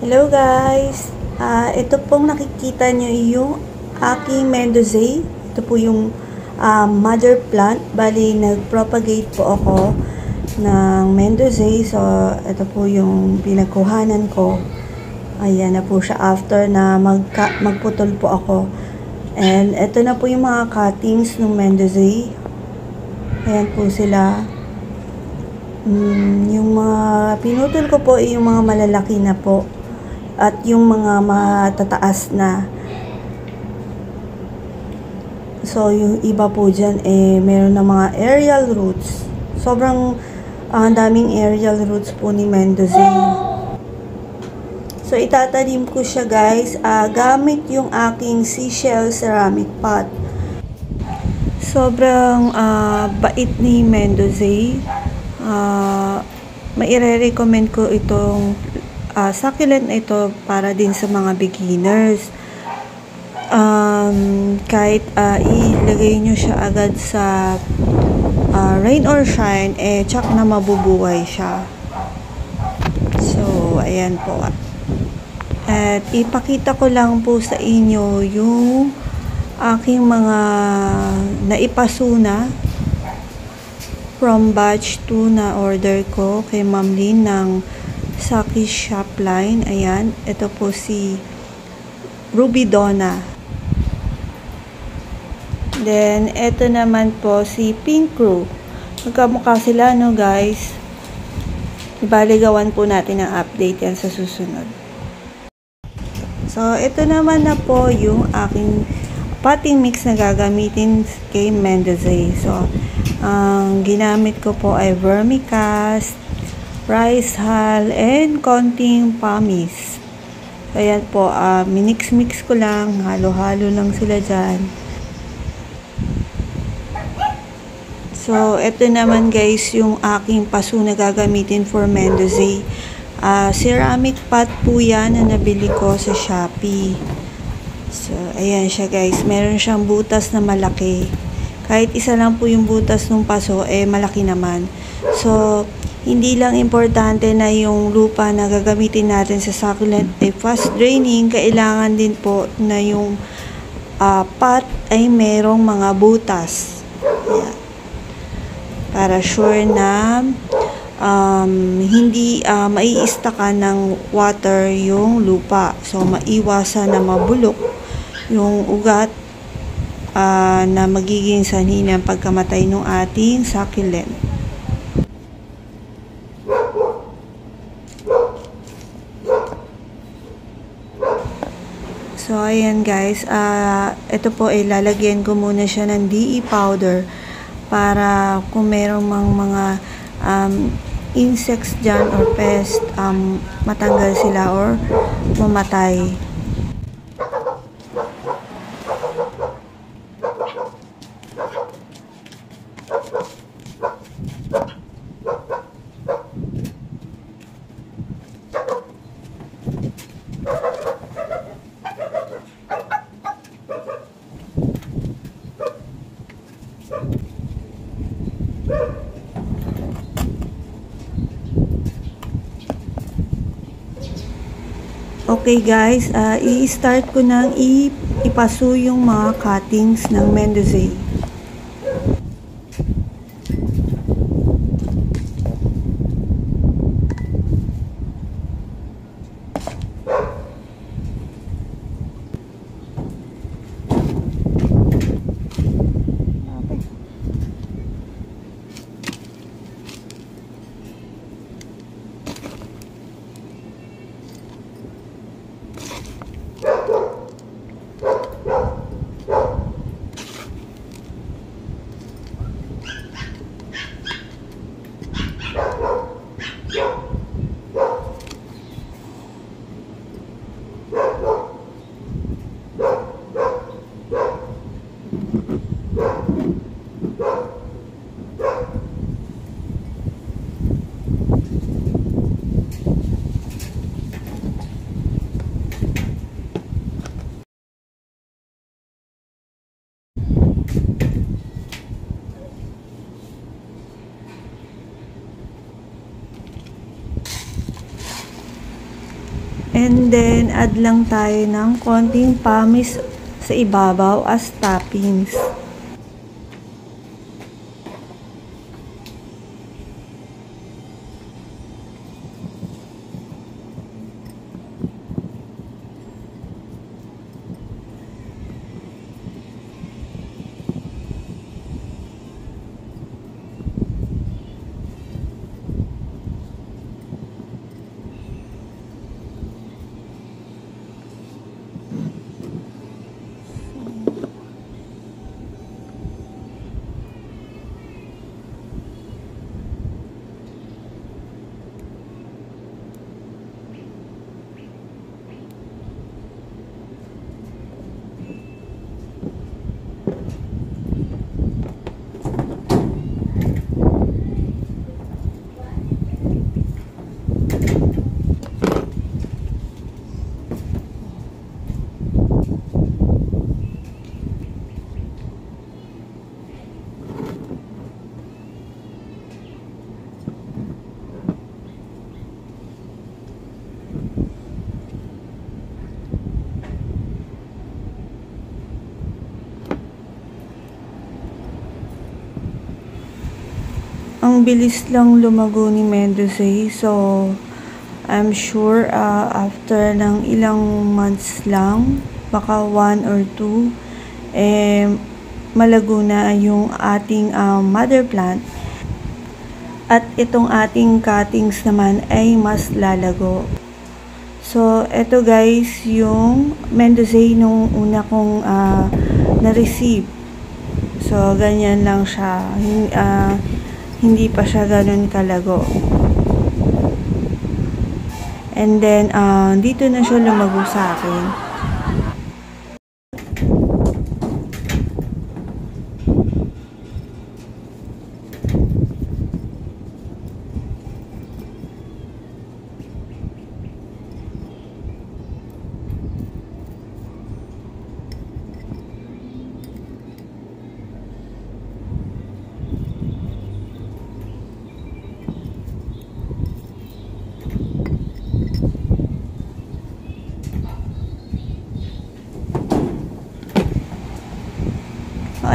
Hello guys! Ito pong nakikita nyo yung aking Mendozae. Ito po yung mother plant. Bali, nag-propagate po ako ng Mendozae. So, ito po yung pinagkuhanan ko. Ayan na po siya after na magputol po ako. And ito na po yung mga cuttings ng Mendozae. Ayan po sila. Yung mga pinutol ko po ay yung mga malalaki na po. At yung mga matataas na. So, yung iba po dyan, meron na mga aerial roots. Sobrang daming aerial roots po ni Mendozae. So, itatanim ko siya guys, gamit yung aking seashell ceramic pot. Sobrang bait ni Mendozae. Maire-recommend ko itong succulent na ito para din sa mga beginners. Kahit ilagay nyo siya agad sa rain or shine, tsak na mabubuhay siya. So, ayan po. At ipakita ko lang po sa inyo yung aking mga naipasuna from batch 2 na order ko kay Ma'am Lynn ng Saki Shop line. Ayan, ito po si Ruby Donna. Then, ito naman po si Pink Crew. Magkamukha sila, no guys? Ibaligawan po natin ang update yan sa susunod. So, ito naman na po yung aking potting mix na gagamitin kay Mendozae. So, ang ginamit ko po ay vermicast, rice hull, and konting pumice. So, ayan po, minix-mix ko lang, halo-halo lang sila dyan. So, ito naman guys, yung aking paso na gagamitin for Mendozae. Ceramic pot po yan na nabili ko sa Shopee. So, ayan siya guys, meron siyang butas na malaki. Kahit isa lang po yung butas ng paso, malaki naman. So, hindi lang importante na yung lupa na gagamitin natin sa succulent ay fast draining, kailangan din po na yung pot ay merong mga butas. Ayan. Para sure na hindi maiistakan ng water yung lupa. So, maiwasan na mabulok yung ugat na magiging sanhi ng pagkamatay ng ating succulent. So, ayan guys, ito po ay lalagyan ko muna siya ng DE powder para kung merong mga insects dyan or pest, matanggal sila or mamatay. Okay guys, i-start ko nang ipaso yung mga cuttings ng Mendozae. And then, add lang tayo ng konting pamis sa ibabaw as toppings. Ang bilis lang lumago ni Mendoza, so I'm sure after ng ilang months lang, baka 1 or 2, malago na yung ating mother plant. At itong ating cuttings naman ay mas lalago. So, eto guys, yung Mendoza nung una kong na-receive. So, ganyan lang siya. Hindi pa siya ganun kalago. And then, dito na siya lumago sa akin.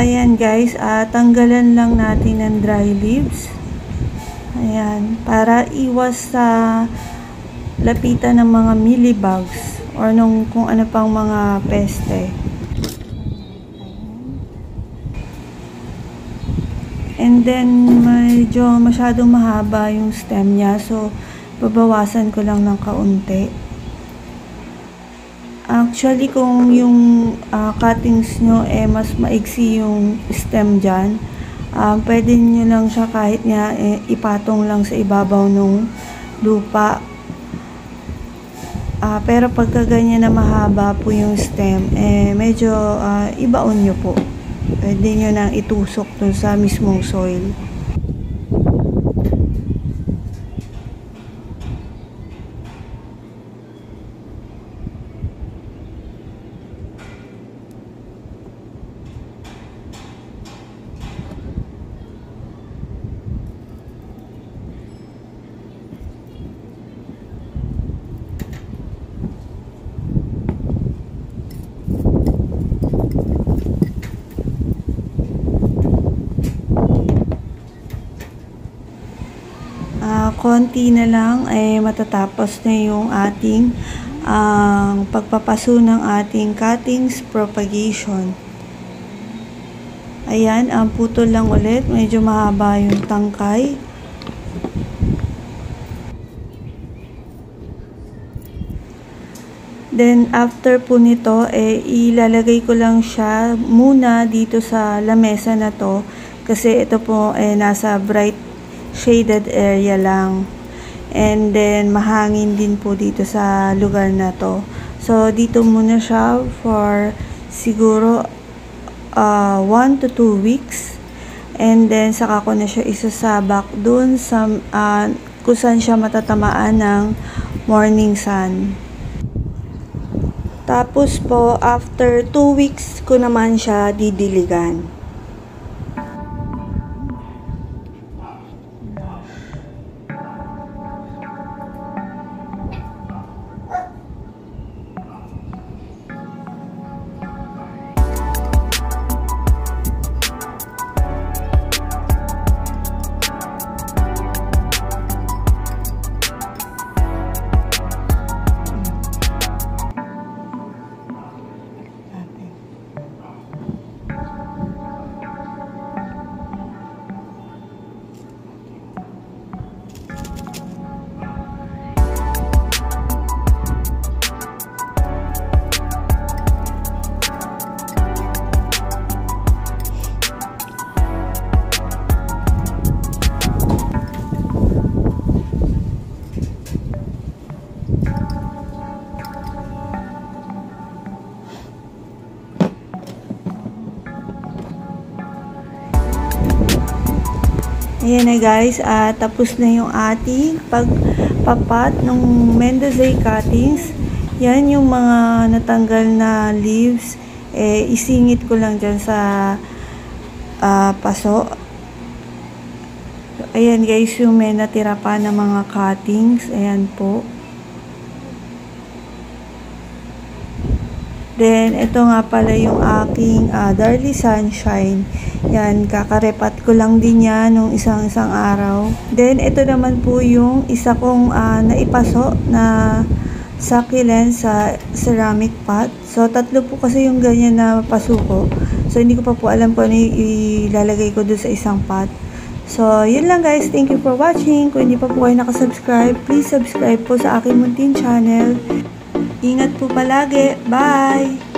Ayan guys, tanggalan lang natin ng dry leaves. Ayan, para iwas sa lapitan ng mga mealybugs or kung ano pang mga peste. And then, medyo masyadong mahaba yung stem niya, so babawasan ko lang ng kaunti. Actually, kung yung cuttings nyo mas maigsi yung stem dyan, pwede nyo lang siya kahit nga ipatong lang sa ibabaw ng lupa. Pero pagka ganyan na mahaba po yung stem, medyo ibaon nyo po. Pwede nyo nang itusok dun sa mismong soil. Konti na lang ay matatapos na yung ating pagpapaso ng ating cuttings propagation. Ayan, ang putol lang ulit, medyo mahaba yung tangkay. Then after po nito, ilalagay ko lang siya muna dito sa lamesa na to, kasi ito po nasa bright shaded area lang, and then mahangin din po dito sa lugar na to. So dito muna siya for siguro 1 to 2 weeks, and then saka ko na siya isasabak dun sa kung saan siya matatamaan ng morning sun. Tapos po after 2 weeks ko naman siya didiligan. Ayan na guys, tapos na yung ating pagpapat ng Mendoza cuttings. Yan yung mga natanggal na leaves. Isingit ko lang dyan sa paso. Ayan guys, yung may natira pa na mga cuttings. Ayan po. Then, ito nga pala yung aking Darly Sunshine. Yan, kakarepat ko lang din yan nung isang araw. Then, ito naman po yung isa kong naipaso na succulent sa ceramic pot. So, tatlo po kasi yung ganyan na pasuko. So, hindi ko pa po alam kung ano ilalagay ko doon sa isang pot. So, yun lang guys. Thank you for watching. Kung hindi pa po kayo nakasubscribe, please subscribe po sa aking munting channel. Ingat po palagi. Bye!